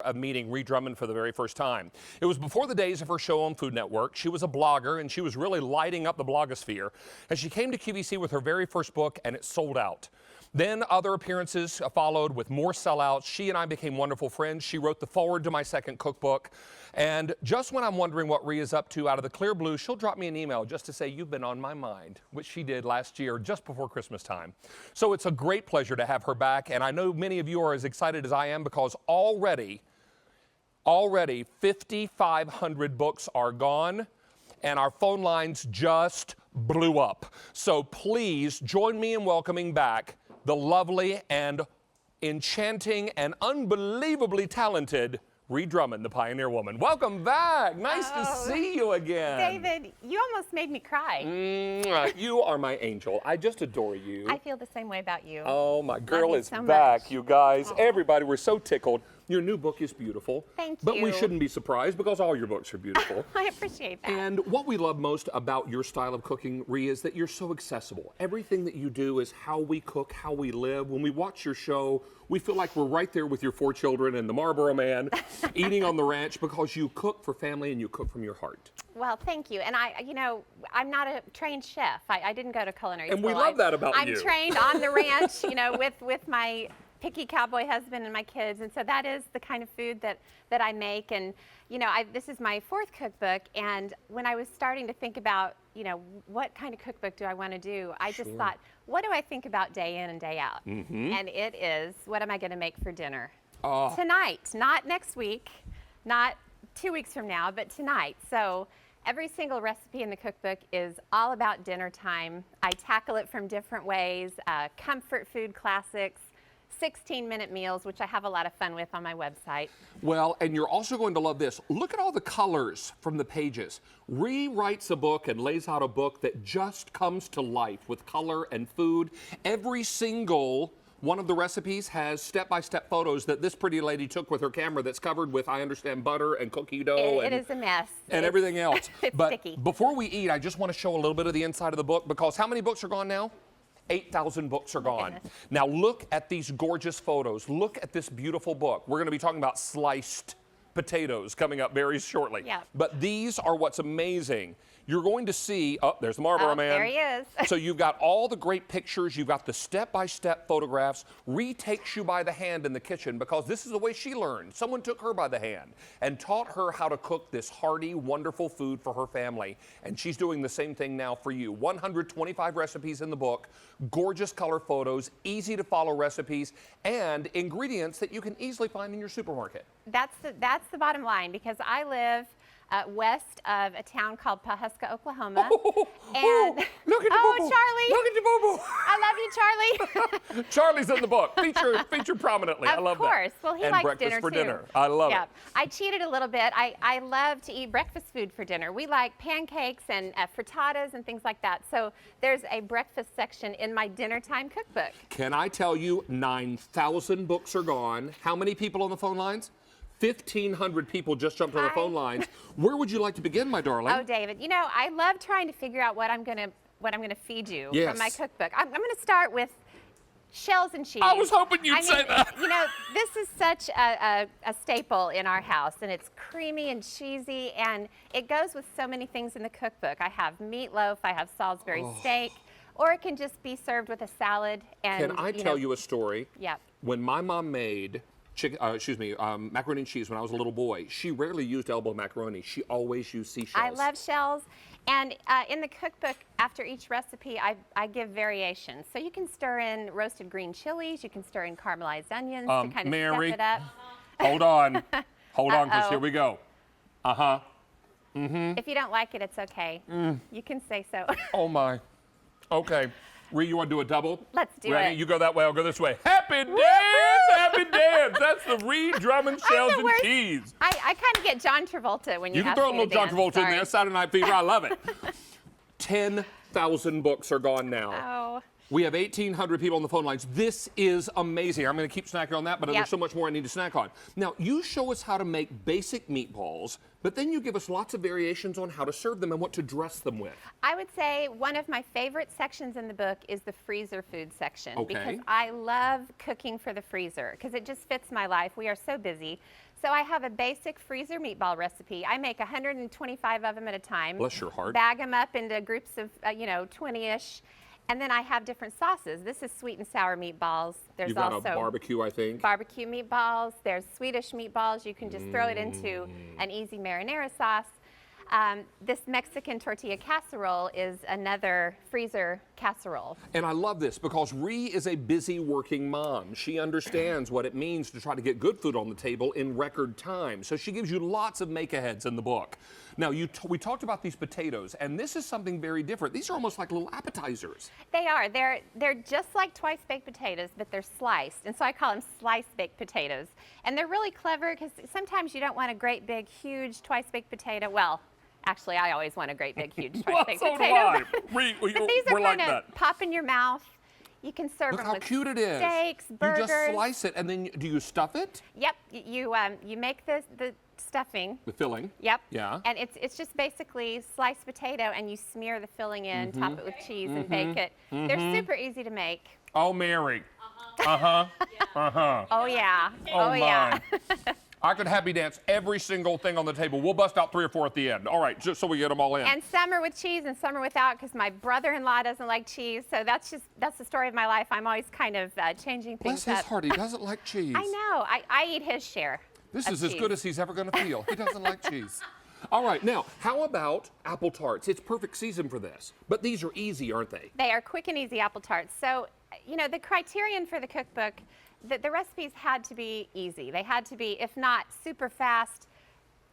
of meeting Ree Drummond for the very first time. It was before the days of her show on Food Network. She was a blogger, and she was really lighting up the blogosphere. And she came to QVC with her very first book, and it sold out. Then other appearances followed with more sellouts. She and I became wonderful friends. She wrote the foreword to my second cookbook. And just when I'm wondering what Ree is up to out of the clear blue, she'll drop me an email just to say, "You've been on my mind," which she did last year, just before Christmas time. So it's a great pleasure to have her back. And I know many of you are as excited as I am because already 5,500 books are gone, and our phone lines just blew up. So please join me in welcoming back the lovely and enchanting and unbelievably talented Ree Drummond, the Pioneer Woman. Welcome back. Nice to see you again. David, you almost made me cry. You are my angel. I just adore you. I feel the same way about you. Oh, my girl is back, you guys. Everybody, we're so tickled. Your new book is beautiful. Thank you. But we shouldn't be surprised because all your books are beautiful. I appreciate that. And what we love most about your style of cooking, Ree, is that you're so accessible. Everything that you do is how we cook, how we live. When we watch your show, we feel like we're right there with your 4 children and the Marlboro Man eating on the ranch because you cook for family and you cook from your heart. Well, thank you. And I'm not a trained chef. I didn't go to culinary school. And we love that about you. I'm trained on the ranch, with my picky cowboy husband and my kids, and so that is the kind of food that I make. And this is my 4th cookbook, and when I was starting to think about what kind of cookbook do I want to do, I just thought, what do I think about day in and day out? And it is, what am I going to make for dinner tonight? Not next week, not 2 weeks from now, but tonight. So every single recipe in the cookbook is all about dinner time. I tackle it from different ways, comfort food classics, 16-minute meals, which I have a lot of fun with on my website. Well, and you're also going to love this. Look at all the colors from the pages. Ree writes a book and lays out a book that just comes to life with color and food. Every single one of the recipes has step-by-step photos that this pretty lady took with her camera that's covered with, I understand, butter and cookie dough. It is a mess. And everything else. It's but sticky. Before we eat, I just want to show a little bit of the inside of the book because how many books are gone now? 8,000 books are gone. Now look at these gorgeous photos. Look at this beautiful book. We're going to be talking about sliced potatoes coming up very shortly. Yeah. But these are what's amazing. You're going to see, there's the Marlboro Man. There he is. So you've got all the great pictures. You've got the step-by-step photographs. Ree takes you by the hand in the kitchen because this is the way she learned. Someone took her by the hand and taught her how to cook this hearty, wonderful food for her family. And she's doing the same thing now for you. 125 recipes in the book, gorgeous color photos, easy to follow recipes, and ingredients that you can easily find in your supermarket. That's the bottom line, because I live west of a town called Pawhuska, Oklahoma. Look at the boo-boo. Charlie! Look at the boo-boo! I love you, Charlie. Charlie's in the book, featured prominently. I love that. Of course. Well, he and likes breakfast dinner for too. dinner. I love it. I cheated a little bit. I love to eat breakfast food for dinner. We like pancakes and frittatas and things like that. So there's a breakfast section in my Dinnertime cookbook. Can I tell you, 9,000 books are gone. How many people on the phone lines? 1,500 people just jumped on the phone lines. Where would you like to begin, my darling? Oh, David, I love trying to figure out what I'm gonna feed you from my cookbook. I'm gonna start with shells and cheese. I was hoping you'd say that. This is such a staple in our house, and it's creamy and cheesy, and it goes with so many things in the cookbook. I have meatloaf, I have Salisbury steak, or it can just be served with a salad. And can I tell you a story? Yeah. When my mom made macaroni and cheese when I was a little boy, she rarely used elbow macaroni. She always used seashells. I love shells. And in the cookbook, after each recipe, I give variations. So you can stir in roasted green chilies. You can stir in caramelized onions to kind of Mary, step it up. Hold on. Hold on, because here we go. If you don't like it, it's okay. You can say so. Oh, my. Okay. Ree, you want to do a double? Let's do Ready? it. You go that way, I'll go this way. Happy dance! Happy dance! That's the Ree Drummond shells and cheese. I kind of get John Travolta when you can throw a little John Travolta in there. Saturday Night Fever, I love it. 10,000 books are gone now. Oh. We have 1,800 people on the phone lines. This is amazing. I'm going to keep snacking on that, but there's so much more I need to snack on. Now, you show us how to make basic meatballs, but then you give us lots of variations on how to serve them and what to dress them with. I would say one of my favorite sections in the book is the freezer food section. Okay. Because I love cooking for the freezer because it just fits my life. We are so busy. So I have a basic freezer meatball recipe. I make 125 of them at a time. Bless your heart. Bag them up into groups of, 20-ish. And then I have different sauces. This is sweet and sour meatballs. There's You've got also a barbecue, I think. barbecue meatballs. There's Swedish meatballs. You can just throw it into an easy marinara sauce. This Mexican tortilla casserole is another freezer casserole. And I love this because Ree is a busy working mom. She understands what it means to try to get good food on the table in record time. So she gives you lots of make-aheads in the book. Now, we talked about these potatoes, and this is something very different. These are almost like little appetizers. They are. They're just like twice-baked potatoes, but they're sliced. And so I call them slice-baked potatoes. And they're really clever because sometimes you don't want a great, big, huge twice-baked potato. Well, actually, I always want a great, big, huge twice-baked so do potato. I. Ree, But these are we're like kind of that. pop in your mouth. You can serve Look them how with cute it is. steaks, burgers. You just slice it, and then do you stuff it? Yep. You make the stuffing. The filling. Yep. Yeah. And it's just basically sliced potato, and you smear the filling in, top it with cheese, and bake it. They're super easy to make. Oh, Mary. Uh-huh. Uh-huh. Oh yeah. Oh, yeah. I could happy dance every single thing on the table. We'll bust out 3 or 4 at the end. All right, just so we get them all in. And some are with cheese and some are without because my brother-in-law doesn't like cheese. So that's the story of my life. I'm always kind of changing things Bless up. his heart, he doesn't like cheese. I know. I eat his share. This of is as cheese. good as he's ever going to feel. He doesn't like cheese. All right, now, how about apple tarts? It's perfect season for this. But these are easy, aren't they? They are quick and easy apple tarts. So, the criterion for the cookbook, the recipes had to be easy. They had to be, if not super fast,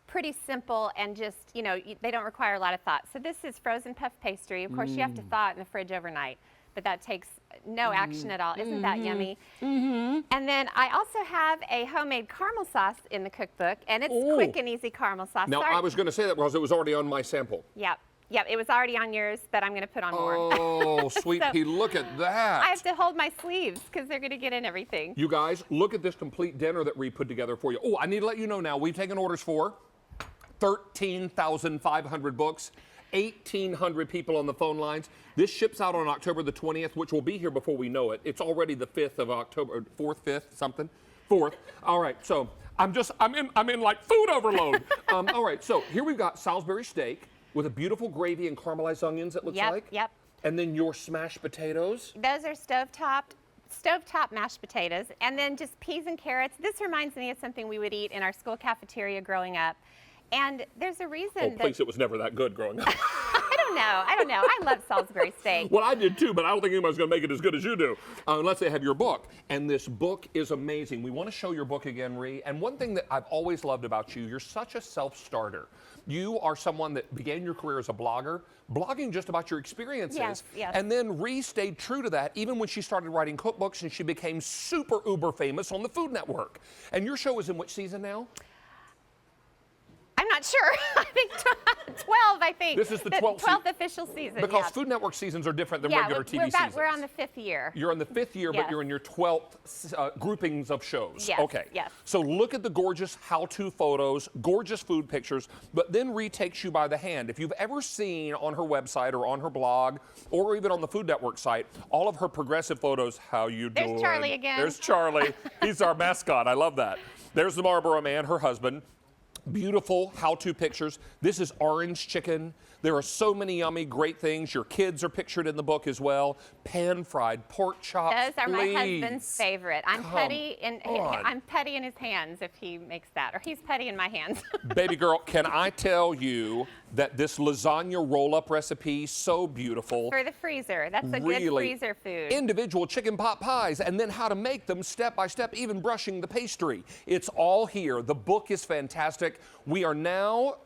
pretty simple, and just, they don't require a lot of thought. So this is frozen puff pastry. Of course, you have to thaw it in the fridge overnight, but that takes no action at all. Isn't that yummy? And then I also have a homemade caramel sauce in the cookbook, and it's quick and easy caramel sauce. Now, I was going to say that because it was already on my sample. Yep, it was already on yours, but I'm going to put on more. Oh, sweet So, pea, look at that. I have to hold my sleeves because they're going to get in everything. You guys, look at this complete dinner that Ree put together for you. Oh, I need to let you know now, we've taken orders for 13,500 books, 1,800 people on the phone lines. This ships out on October the 20th, which will be here before we know it. It's already the 5th of October, 4th, 5th, something. 4th. All right, so I'm in like food overload. All right, so here we've got Salisbury steak with a beautiful gravy and caramelized onions, it looks like. Yep. And then your smashed potatoes. Those are stovetop mashed potatoes, and then just peas and carrots. This reminds me of something we would eat in our school cafeteria growing up. And there's a reason Oh, please, it was never that good growing up. I don't know. I love Salisbury steak. Well, I did too, but I don't think anybody's going to make it as good as you do, unless they have your book. And this book is amazing. We want to show your book again, Ree. And one thing that I've always loved about you, you're such a self-starter. You are someone that began your career as a blogger, blogging just about your experiences. Yes. And then Ree stayed true to that, even when she started writing cookbooks, and she became super uber famous on the Food Network. And your show is in which season now? I'm not sure. I think 12, I think. This is the 12th official season. Because Food Network seasons are different than regular TV seasons. We're on the 5th year. You're in the 5th year, but you're in your 12th groupings of shows. Yes, Okay. yes. So look at the gorgeous how-to photos, gorgeous food pictures, but then Ree takes you by the hand. If you've ever seen on her website or on her blog or even on the Food Network site, all of her progressive photos, how you doing? There's Charlie again. There's Charlie. He's our mascot. I love that. There's the Marlboro Man, her husband. Beautiful how-to pictures. This is orange chicken. There are so many yummy, great things. Your kids are pictured in the book as well. Pan-fried pork chops. Those are my please. husband's favorite. I'm petty in his hands if he makes that, or he's petty in my hands. Baby girl, can I tell you that this lasagna roll-up recipe, so beautiful. For the freezer. That's a good freezer food. Individual chicken pot pies, and then how to make them step by step, even brushing the pastry. It's all here. The book is fantastic. We are now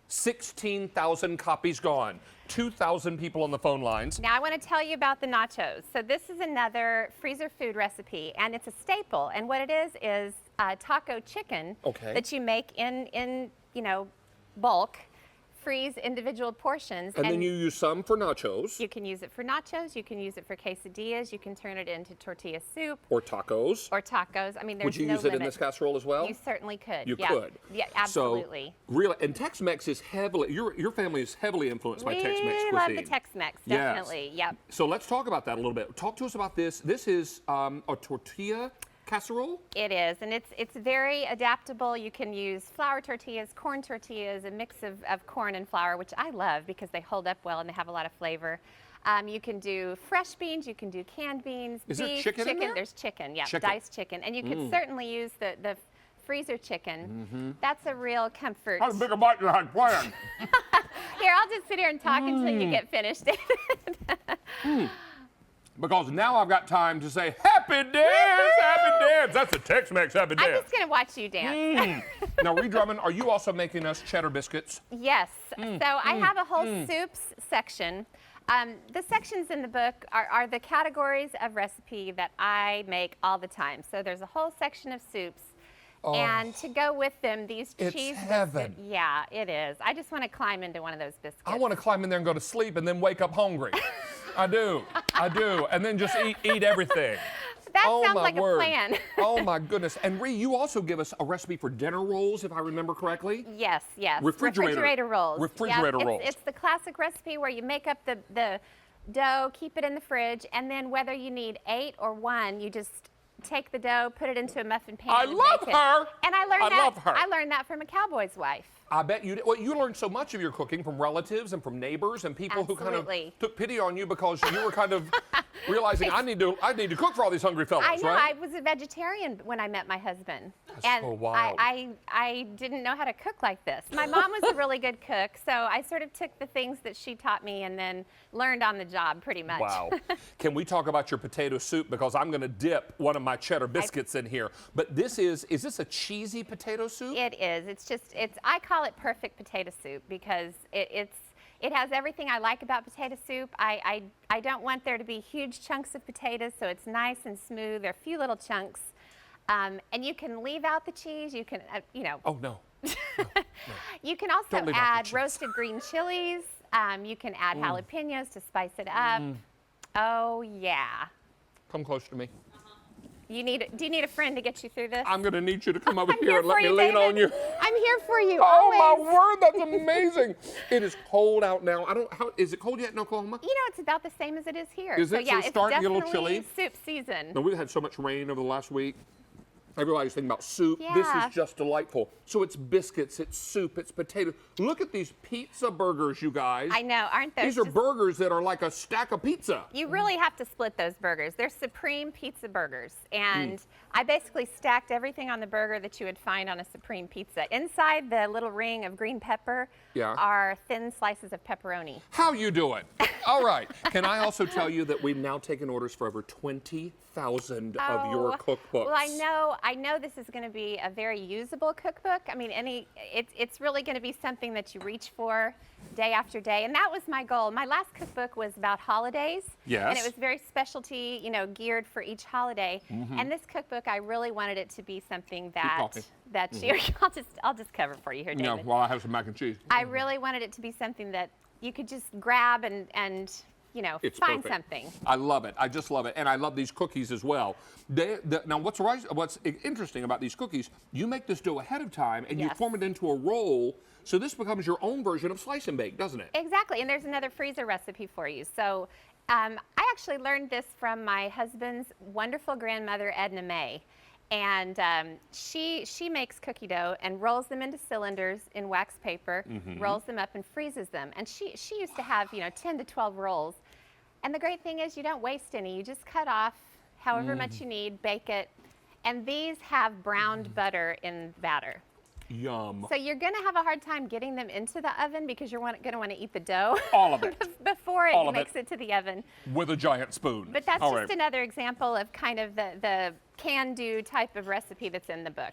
16,000 copies gone. 2,000 people on the phone lines. Now I want to tell you about the nachos. So this is another freezer food recipe, and it's a staple. And what it is taco chicken that you make in bulk. Freeze individual portions. And then you use some for nachos. You can use it for nachos. You can use it for quesadillas. You can turn it into tortilla soup. Or tacos. I mean, there's Would you no use it limit. in this casserole as well? You certainly could. You could. Yeah, absolutely. So, really, and Tex-Mex is heavily, your family is heavily influenced by Tex-Mex cuisine. We love the Tex-Mex, definitely. Yes. Yep. So let's talk about that a little bit. Talk to us about this. This is a tortilla casserole? It is, and it's very adaptable. You can use flour tortillas, corn tortillas, a mix of corn and flour, which I love because they hold up well and they have a lot of flavor. You can do fresh beans, you can do canned beans, Is beef, there chicken in there? There's chicken, yeah, Chicken. diced chicken. And you could certainly use the freezer chicken. That's a real comfort. How big a bite did I planned? Here, I'll just sit here and talk until you get finished, David. Because now I've got time to say, happy dance, happy dance. That's a Tex-Mex happy dance. I'm just going to watch you dance. Now, Ree Drummond, are you also making us cheddar biscuits? Yes. So I have a whole soups section. The sections in the book are the categories of recipe that I make all the time. So there's a whole section of soups. Oh, and to go with them, these it's cheese heaven. biscuits. Yeah, it is. I just want to climb into one of those biscuits. I want to climb in there and go to sleep and then wake up hungry. I do. And then just eat everything. That oh, sounds my like word. a plan. Oh my goodness. And Ree, you also give us a recipe for dinner rolls, if I remember correctly. Yes. Refrigerator rolls. Refrigerator rolls. It's the classic recipe where you make up the dough, keep it in the fridge, and then whether you need 8 or 1, you just take the dough, put it into a muffin pan. I and love bake it. her. And I learned love her. I learned that from a cowboy's wife. I bet you did. Well, you learned so much of your cooking from relatives and from neighbors and people who kind of Absolutely. took pity on you because you were kind of realizing I need to cook for all these hungry fellows, I know. right? I was a vegetarian when I met my husband. That's and so wild. I didn't know how to cook like this. My mom was a really good cook, so I sort of took the things that she taught me and then learned on the job pretty much. Wow. Can we talk about your potato soup? Because I'm going to dip one of my cheddar biscuits in here. But is this a cheesy potato soup? It is. I call it perfect potato soup because it has everything I like about potato soup. I don't want there to be huge chunks of potatoes, so it's nice and smooth. There are a few little chunks. And you can leave out the cheese. You can, Oh, no. You can also Don't leave out the add cheese. roasted green chilies. You can add jalapenos to spice it up. Oh, yeah. Come close to me. Do you need a friend to get you through this? I'm going to need you to come over I'm here and let for me you, lean on David. you. I'm here for you. Oh, always. my word, that's amazing. It is cold out now. Is it cold yet in Oklahoma? You know, it's about the same as it is here. Is so it? yeah, So it's starting to get a definitely little chilly? soup season. No, we've had so much rain over the last week. Everybody's thinking about soup. This Yeah. is just delightful. So it's biscuits, it's soup, it's potatoes. Look at these pizza burgers, you guys. I know, aren't those These are just- burgers that are like a stack of pizza. You really have to split those burgers. They're Supreme pizza burgers. And I basically stacked everything on the burger that you would find on a Supreme pizza. Inside the little ring of green pepper Yeah. are thin slices of pepperoni. How you doing? All right. Can I also tell you that we've now taken orders for over 20,000 of your cookbooks? Well, I know this is going to be a very usable cookbook. I mean, it's really going to be something that you reach for day after day. And that was my goal. My last cookbook was about holidays. Yes. And it was very specialty, geared for each holiday. And this cookbook, I really wanted it to be something talking. I'll just cover it for you here, David. Yeah, while I have some mac and cheese. I really wanted it to be something that you could just grab and It's find perfect. something. I love it. I just love it. And I love these cookies as well. Now, what's interesting about these cookies, you make this dough ahead of time and you Yes. form it into a roll. So this becomes your own version of slice and bake, doesn't it? Exactly, and there's another freezer recipe for you. So I actually learned this from my husband's wonderful grandmother, Edna May. And she makes cookie dough and rolls them into cylinders in wax paper, rolls them up and freezes them. And she used to have 10 to 12 rolls. And the great thing is you don't waste any. You just cut off however much you need, bake it. And these have browned butter in batter. Yum. So you're going to have a hard time getting them into the oven because you're going to want to eat the dough. All of it. Before All it of makes it. it to the oven. With a giant spoon. But that's All just right. another example of kind of the can-do type of recipe that's in the book.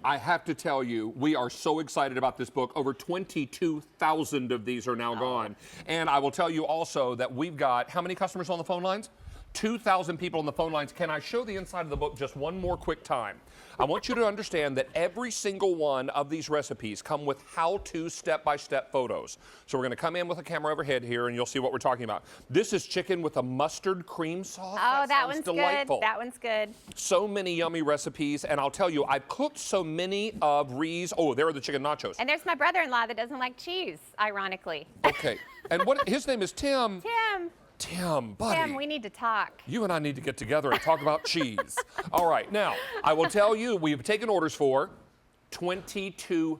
I have to tell you, we are so excited about this book. Over 22,000 of these are now gone. And I will tell you also that we've got, how many customers on the phone lines? 2,000 people on the phone lines. Can I show the inside of the book just one more quick time? I want you to understand that every single one of these recipes come with how-to step-by-step photos. So we're going to come in with a camera overhead here and you'll see what we're talking about. This is chicken with a mustard cream sauce. Oh, that sounds one's delightful. good. That one's good. So many yummy recipes, and I'll tell you, I've cooked so many of Ree's. Oh, there are the chicken nachos. And there's my brother-in-law that doesn't like cheese, ironically. Okay, and his name is Tim. Tim. Tim, buddy. Tim, we need to talk. You and I need to get together and talk about cheese. All right, now, I will tell you, we've taken orders for 22